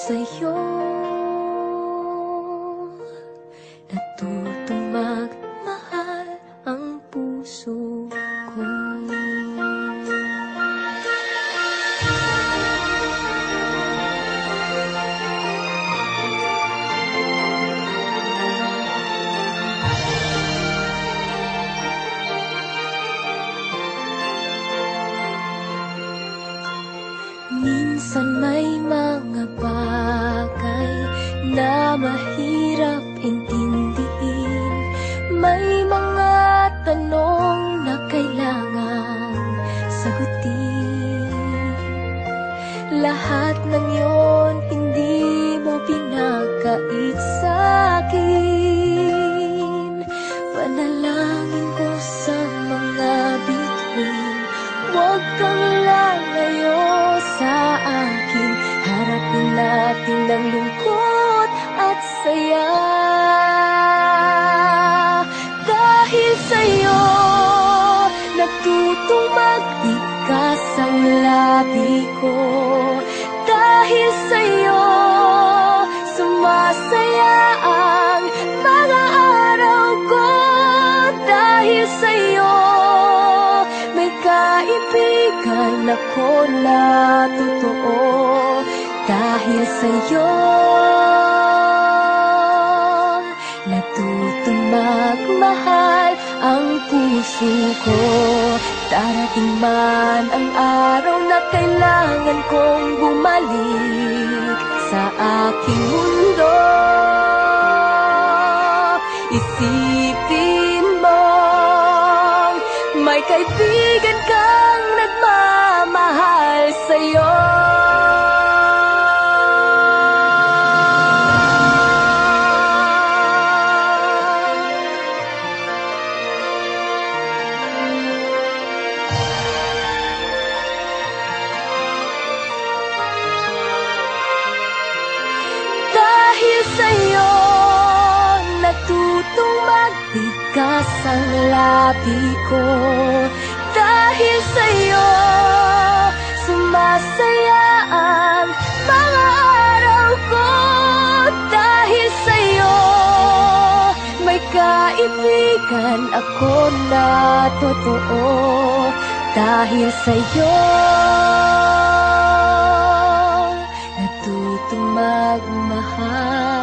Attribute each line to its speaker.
Speaker 1: sa'yo, natutong magmahal ang puso ko. Minsan may mga bagay na mahirap intindihin. May mga tanong na kailangan sagutin. Lahat ng yon hindi mo pinagkait sa'kin. Panalangin ko sa mga bituin, huwag kang lalayo sa akin. Harapin natin ang lungkot at saya. Dahil sa'yo, natutong magbigas ang labi ko. Dahil sa'yo, sumasaya ang mga araw ko. Dahil sa'yo, may kaibigan ako na totoo. Dahil sa'yo, natutong magmahal ang puso ko. Darating man ang araw na kailangan kong bumalik sa aking mundo. Isipin mong may kaibigan kang nagmamahal sa'yo. Dahil sa'yo, natutong magbigas ang labi ko. Dahil sa'yo, sumasaya ang mga araw ko. Dahil sa'yo, may kaibigan ako na totoo. Dahil sa'yo, natutong magmahal